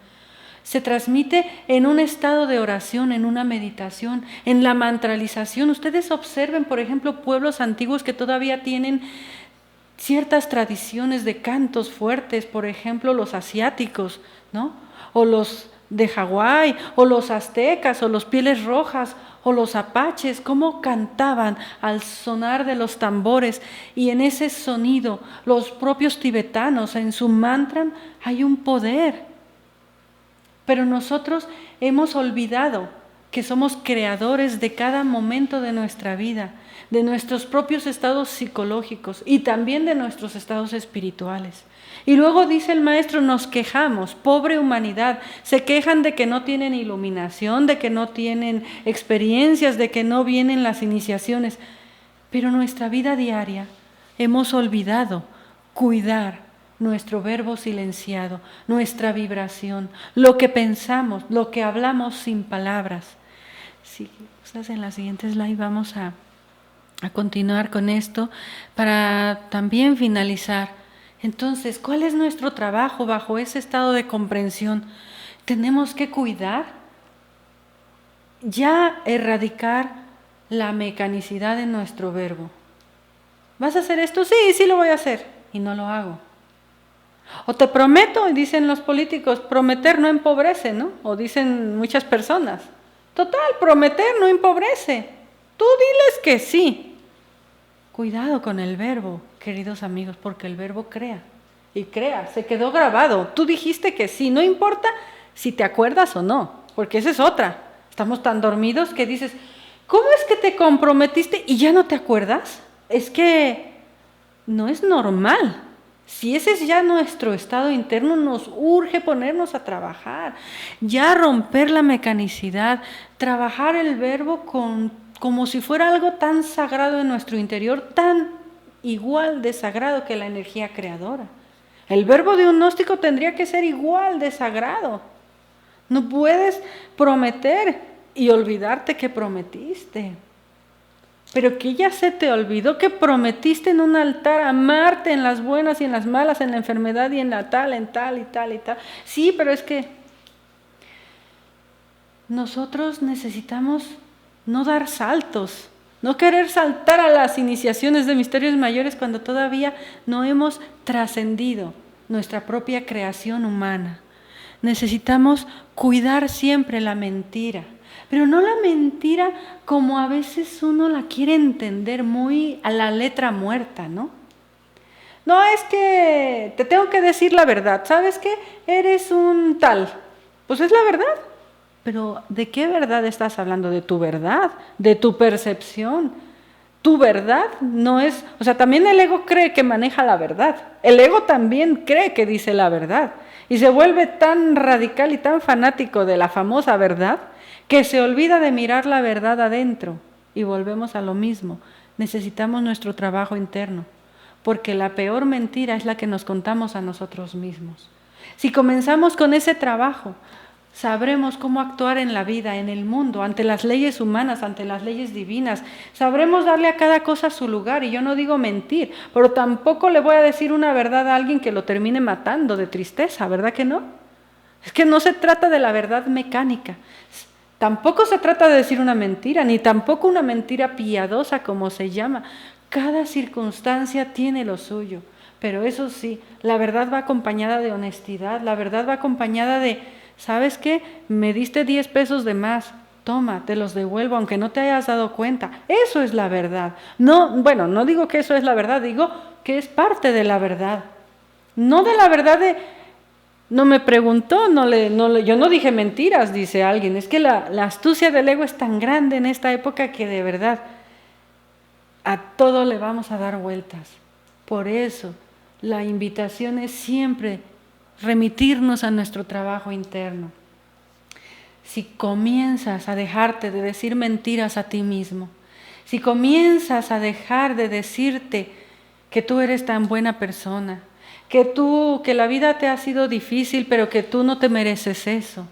Speaker 1: Se transmite en un estado de oración, en una meditación, en la mantralización. Ustedes observen, por ejemplo, pueblos antiguos que todavía tienen ciertas tradiciones de cantos fuertes, por ejemplo, los asiáticos, ¿no? O los de Hawái, o los aztecas, o los pieles rojas, o los apaches, cómo cantaban al sonar de los tambores, y en ese sonido, los propios tibetanos, en su mantra, hay un poder. Pero nosotros hemos olvidado que somos creadores de cada momento de nuestra vida, de nuestros propios estados psicológicos y también de nuestros estados espirituales. Y luego dice el maestro, nos quejamos, pobre humanidad, se quejan de que no tienen iluminación, de que no tienen experiencias, de que no vienen las iniciaciones. Pero nuestra vida diaria hemos olvidado cuidar nuestro verbo silenciado, nuestra vibración, lo que pensamos, lo que hablamos sin palabras. Si estás en la siguiente slide, vamos a continuar con esto para también finalizar. Entonces, ¿cuál es nuestro trabajo bajo ese estado de comprensión? Tenemos que cuidar, ya erradicar la mecanicidad de nuestro verbo. ¿Vas a hacer esto? Sí, sí lo voy a hacer. Y no lo hago. O te prometo, dicen los políticos, prometer no empobrece, ¿no? O dicen muchas personas. Total, prometer no empobrece. Tú diles que sí. Cuidado con el verbo, queridos amigos, porque el verbo crea. Y crea, se quedó grabado. Tú dijiste que sí, no importa si te acuerdas o no, porque esa es otra. Estamos tan dormidos que dices, ¿cómo es que te comprometiste y ya no te acuerdas? Es que no es normal. Si ese es ya nuestro estado interno, nos urge ponernos a trabajar, ya romper la mecanicidad, trabajar el verbo como si fuera algo tan sagrado en nuestro interior, tan igual de sagrado que la energía creadora. El verbo de un gnóstico tendría que ser igual de sagrado. No puedes prometer y olvidarte que prometiste. Pero que ya se te olvidó que prometiste en un altar amarte en las buenas y en las malas, en la enfermedad y en la tal, en tal y tal y tal. Sí, pero es que nosotros necesitamos no dar saltos, no querer saltar a las iniciaciones de misterios mayores cuando todavía no hemos trascendido nuestra propia creación humana. Necesitamos cuidar siempre la mentira. Pero no la mentira como a veces uno la quiere entender muy a la letra muerta, ¿no? No, es que te tengo que decir la verdad. ¿Sabes qué? Eres un tal. Pues es la verdad. Pero ¿de qué verdad estás hablando? ¿De tu verdad? ¿De tu percepción? tu verdad no es, o sea, también el ego cree que maneja la verdad. El ego también cree que dice la verdad. Y se vuelve tan radical y tan fanático de la famosa verdad que se olvida de mirar la verdad adentro. Y volvemos a lo mismo. Necesitamos nuestro trabajo interno, porque la peor mentira es la que nos contamos a nosotros mismos. Si comenzamos con ese trabajo, sabremos cómo actuar en la vida, en el mundo, ante las leyes humanas, ante las leyes divinas. Sabremos darle a cada cosa su lugar, y yo no digo mentir, pero tampoco le voy a decir una verdad a alguien que lo termine matando de tristeza, ¿verdad que no? Es que no se trata de la verdad mecánica. Tampoco se trata de decir una mentira, ni tampoco una mentira piadosa como se llama. Cada circunstancia tiene lo suyo, pero eso sí, la verdad va acompañada de honestidad, la verdad va acompañada de, ¿sabes qué? Me diste 10 pesos de más, toma, te los devuelvo aunque no te hayas dado cuenta. Eso es la verdad. No, bueno, no digo que eso es la verdad, digo que es parte de la verdad. No de la verdad de... No me preguntó, yo no dije mentiras, dice alguien. Es que la astucia del ego es tan grande en esta época que de verdad a todo le vamos a dar vueltas. Por eso la invitación es siempre remitirnos a nuestro trabajo interno. Si comienzas a dejarte de decir mentiras a ti mismo, si comienzas a dejar de decirte que tú eres tan buena persona, que la vida te ha sido difícil, pero que tú no te mereces eso.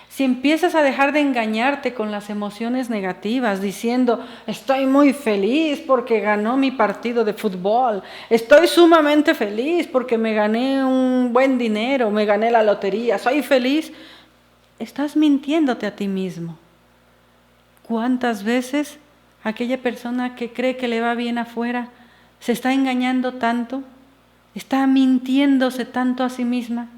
Speaker 1: Si empiezas a dejar de engañarte con las emociones negativas, diciendo, estoy muy feliz porque ganó mi partido de fútbol, estoy sumamente feliz porque me gané un buen dinero, me gané la lotería, soy feliz, estás mintiéndote a ti mismo. ¿Cuántas veces aquella persona que cree que le va bien afuera se está engañando tanto? Está mintiéndose tanto a sí misma,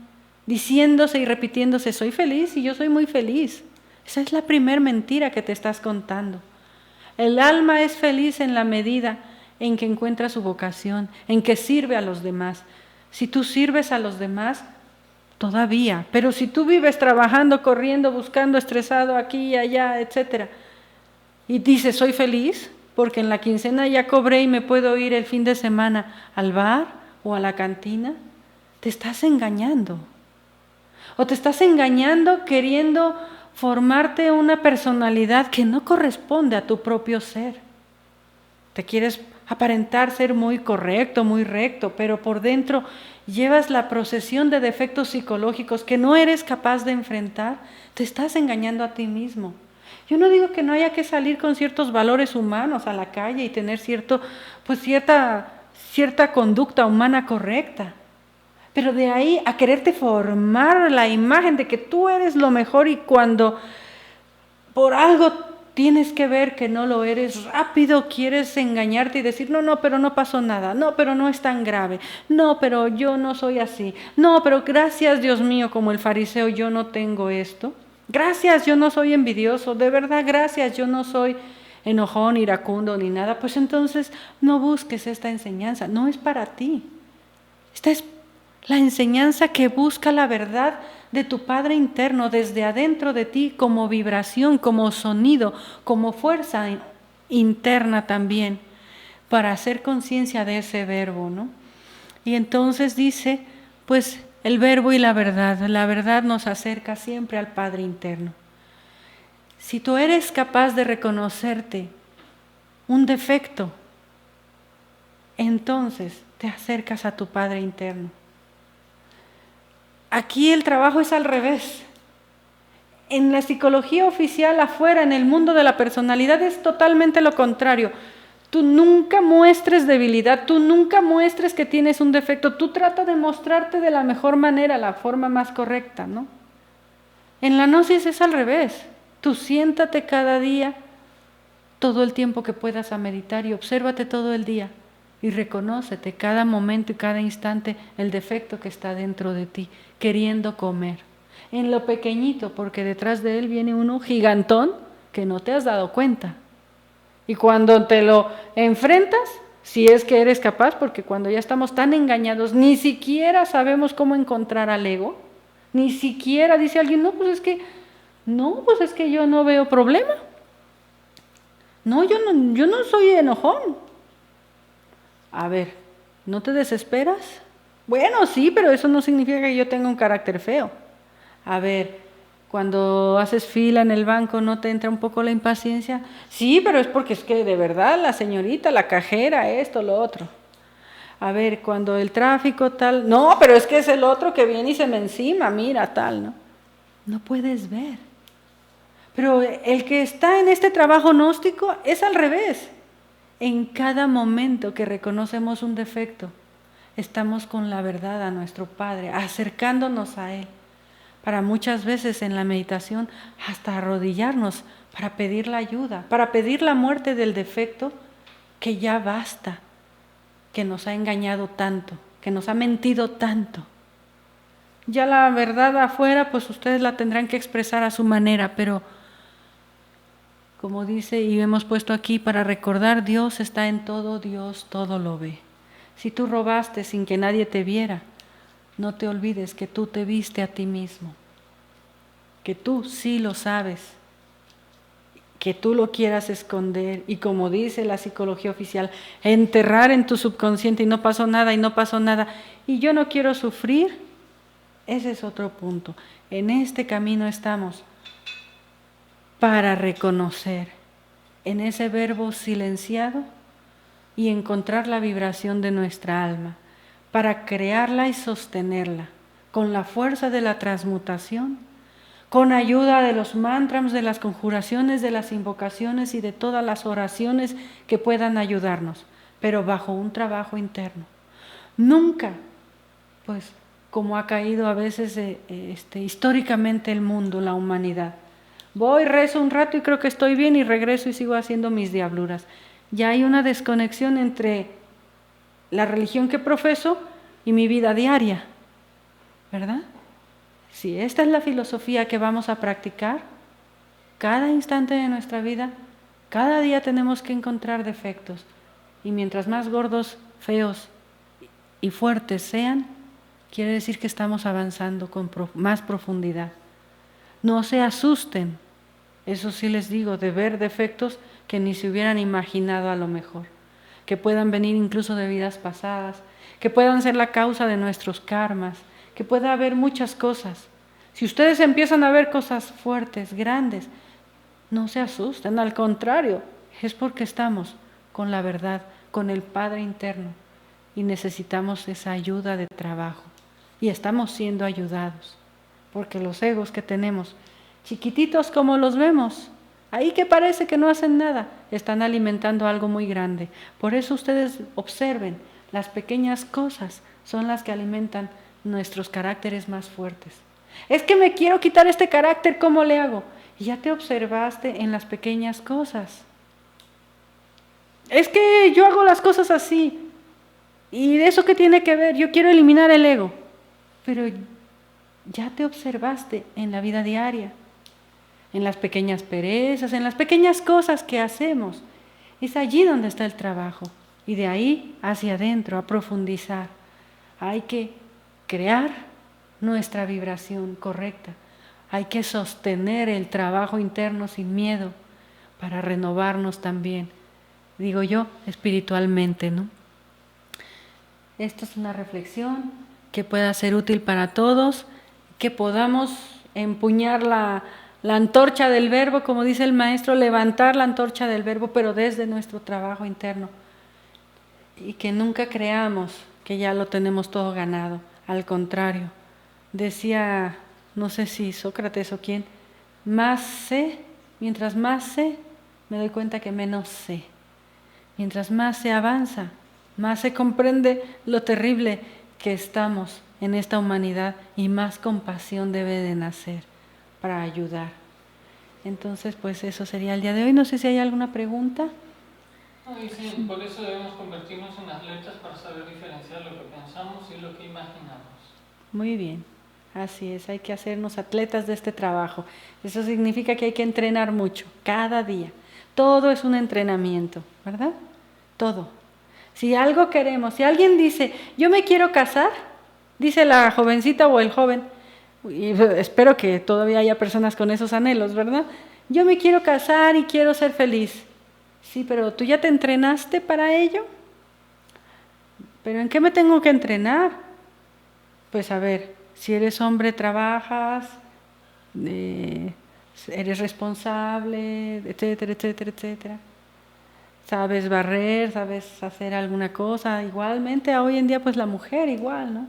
Speaker 1: diciéndose y repitiéndose, soy feliz y yo soy muy feliz. Esa es la primer mentira que te estás contando. El alma es feliz en la medida en que encuentra su vocación, en que sirve a los demás. Si tú sirves a los demás, todavía, pero si tú vives trabajando, corriendo, buscando, estresado aquí y allá, etcétera, y dices, soy feliz porque en la quincena ya cobré y me puedo ir el fin de semana al bar, o a la cantina, te estás engañando. O te estás engañando queriendo formarte una personalidad que no corresponde a tu propio ser. Te quieres aparentar ser muy correcto, muy recto, pero por dentro llevas la procesión de defectos psicológicos que no eres capaz de enfrentar. Te estás engañando a ti mismo. Yo no digo que no haya que salir con ciertos valores humanos a la calle y tener cierta conducta humana correcta. Pero de ahí a quererte formar la imagen de que tú eres lo mejor y cuando por algo tienes que ver que no lo eres, rápido quieres engañarte y decir, no, pero no pasó nada, no, pero no es tan grave, no, pero yo no soy así, no, pero gracias Dios mío, como el fariseo, yo no tengo esto, gracias, yo no soy envidioso, de verdad, gracias, yo no soy enojón, iracundo ni nada, pues entonces no busques esta enseñanza, no es para ti. Esta es la enseñanza que busca la verdad de tu Padre interno desde adentro de ti como vibración, como sonido, como fuerza interna también, para hacer conciencia de ese verbo, ¿no? Y entonces dice, pues el verbo y la verdad nos acerca siempre al Padre interno. Si tú eres capaz de reconocerte un defecto, entonces te acercas a tu Padre interno. Aquí el trabajo es al revés. En la psicología oficial afuera, en el mundo de la personalidad, es totalmente lo contrario. Tú nunca muestres debilidad, tú nunca muestres que tienes un defecto, tú trata de mostrarte de la mejor manera, la forma más correcta, ¿no? En la gnosis es al revés. Tú siéntate cada día, todo el tiempo que puedas a meditar y obsérvate todo el día y reconócete cada momento y cada instante el defecto que está dentro de ti, queriendo comer. En lo pequeñito, porque detrás de él viene uno gigantón que no te has dado cuenta. Y cuando te lo enfrentas, si es que eres capaz, porque cuando ya estamos tan engañados, ni siquiera sabemos cómo encontrar al ego, ni siquiera dice alguien, no, pues es que yo no veo problema. No, yo no soy enojón. A ver, ¿no te desesperas? Bueno, sí, pero eso no significa que yo tenga un carácter feo. A ver, cuando haces fila en el banco, ¿no te entra un poco la impaciencia? Sí, pero es porque es que de verdad la señorita, la cajera, esto, lo otro. A ver, cuando el tráfico tal, no, pero es que es el otro que viene y se me encima, mira, tal, ¿no? No puedes ver. Pero el que está en este trabajo gnóstico es al revés. En cada momento que reconocemos un defecto, estamos con la verdad a nuestro Padre, acercándonos a Él. Para muchas veces en la meditación hasta arrodillarnos para pedir la ayuda, para pedir la muerte del defecto, que ya basta, que nos ha engañado tanto, que nos ha mentido tanto. Ya la verdad afuera, pues ustedes la tendrán que expresar a su manera, pero como dice y hemos puesto aquí para recordar, Dios está en todo, Dios todo lo ve. Si tú robaste sin que nadie te viera, no te olvides que tú te viste a ti mismo, que tú sí lo sabes, que tú lo quieras esconder y como dice la psicología oficial, enterrar en tu subconsciente y no pasó nada y no pasó nada y yo no quiero sufrir, ese es otro punto. En este camino estamos para reconocer en ese verbo silenciado y encontrar la vibración de nuestra alma, para crearla y sostenerla con la fuerza de la transmutación, con ayuda de los mantras, de las conjuraciones, de las invocaciones y de todas las oraciones que puedan ayudarnos, pero bajo un trabajo interno. Nunca, pues, como ha caído a veces históricamente el mundo, la humanidad. Voy, rezo un rato y creo que estoy bien y regreso y sigo haciendo mis diabluras. Ya hay una desconexión entre la religión que profeso y mi vida diaria, ¿verdad? Si esta es la filosofía que vamos a practicar, cada instante de nuestra vida, cada día tenemos que encontrar defectos. Y mientras más gordos, feos y fuertes sean, quiere decir que estamos avanzando con más profundidad. No se asusten, eso sí les digo, de ver defectos que ni se hubieran imaginado a lo mejor, que puedan venir incluso de vidas pasadas, que puedan ser la causa de nuestros karmas, que pueda haber muchas cosas. Si ustedes empiezan a ver cosas fuertes, grandes, no se asusten, al contrario, es porque estamos con la verdad, con el Padre interno y necesitamos esa ayuda de trabajo y estamos siendo ayudados, porque los egos que tenemos, chiquititos como los vemos, ahí que parece que no hacen nada, están alimentando algo muy grande. Por eso ustedes observen, las pequeñas cosas son las que alimentan nuestros caracteres más fuertes. Es que me quiero quitar este carácter, ¿cómo le hago? Y ya te observaste en las pequeñas cosas. Es que yo hago las cosas así. ¿Y de eso qué tiene que ver? Yo quiero eliminar el ego. Pero ya te observaste en la vida diaria, en las pequeñas perezas, en las pequeñas cosas que hacemos. Es allí donde está el trabajo. Y de ahí hacia adentro, a profundizar. Hay que crear nuestra vibración correcta. Hay que sostener el trabajo interno sin miedo para renovarnos también, digo yo, espiritualmente, ¿no? Esto es una reflexión que pueda ser útil para todos, que podamos empuñar la antorcha del verbo, como dice el maestro, levantar la antorcha del verbo, pero desde nuestro trabajo interno. Y que nunca creamos que ya lo tenemos todo ganado, al contrario. Decía, no sé si Sócrates o quién, más sé, mientras más sé, me doy cuenta que menos sé. Mientras más se avanza, más se comprende lo terrible que estamos en esta humanidad y más compasión debe de nacer para ayudar. Entonces, pues eso sería el día de hoy. No sé si hay alguna pregunta.
Speaker 2: No, dicen, por eso debemos convertirnos en atletas para saber diferenciar lo que pensamos y lo que imaginamos.
Speaker 1: Muy bien. Así es, hay que hacernos atletas de este trabajo. Eso significa que hay que entrenar mucho, cada día. Todo es un entrenamiento, ¿verdad? Todo. Si algo queremos, si alguien dice, yo me quiero casar, dice la jovencita o el joven, y espero que todavía haya personas con esos anhelos, ¿verdad? Yo me quiero casar y quiero ser feliz. Sí, pero ¿tú ya te entrenaste para ello? ¿Pero en qué me tengo que entrenar? Pues a ver, si eres hombre trabajas, eres responsable, etcétera, etcétera, etcétera. Sabes barrer, sabes hacer alguna cosa. Igualmente, hoy en día pues la mujer igual, ¿no?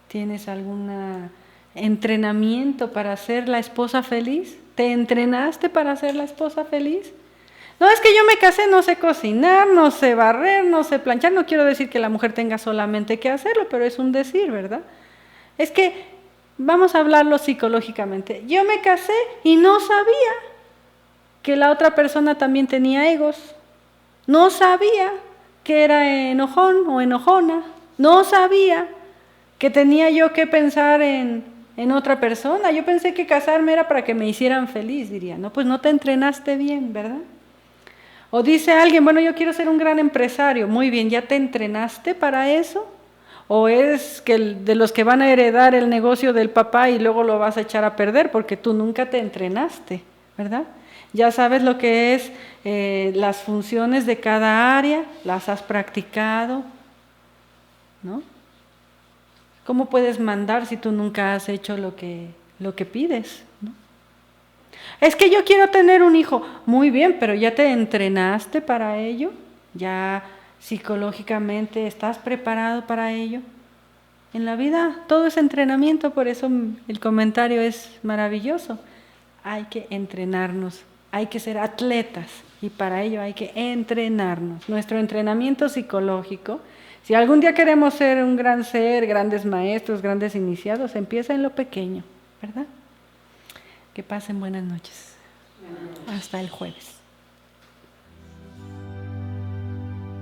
Speaker 1: ¿Tienes algún entrenamiento para ser la esposa feliz? ¿Te entrenaste para ser la esposa feliz? No, es que yo me casé, no sé cocinar, no sé barrer, no sé planchar. No quiero decir que la mujer tenga solamente que hacerlo, pero es un decir, ¿verdad? Es que vamos a hablarlo psicológicamente. Yo me casé y no sabía que la otra persona también tenía egos. No sabía que era enojón o enojona. No sabía que tenía yo que pensar en otra persona. Yo pensé que casarme era para que me hicieran feliz, diría. No, pues no te entrenaste bien, ¿verdad? O dice alguien, bueno, yo quiero ser un gran empresario. Muy bien, ¿ya te entrenaste para eso? ¿O es que de los que van a heredar el negocio del papá y luego lo vas a echar a perder porque tú nunca te entrenaste, ¿verdad? Ya sabes lo que es las funciones de cada área, las has practicado, ¿no? ¿Cómo puedes mandar si tú nunca has hecho lo que pides, ¿no? Es que yo quiero tener un hijo. Muy bien, pero ¿ya te entrenaste para ello? ¿Ya psicológicamente estás preparado para ello? En la vida todo es entrenamiento, por eso el comentario es maravilloso. Hay que entrenarnos, hay que ser atletas y para ello hay que entrenarnos. Nuestro entrenamiento psicológico, si algún día queremos ser un gran ser, grandes maestros, grandes iniciados, empieza en lo pequeño, ¿verdad? Que pasen buenas noches. Hasta el jueves.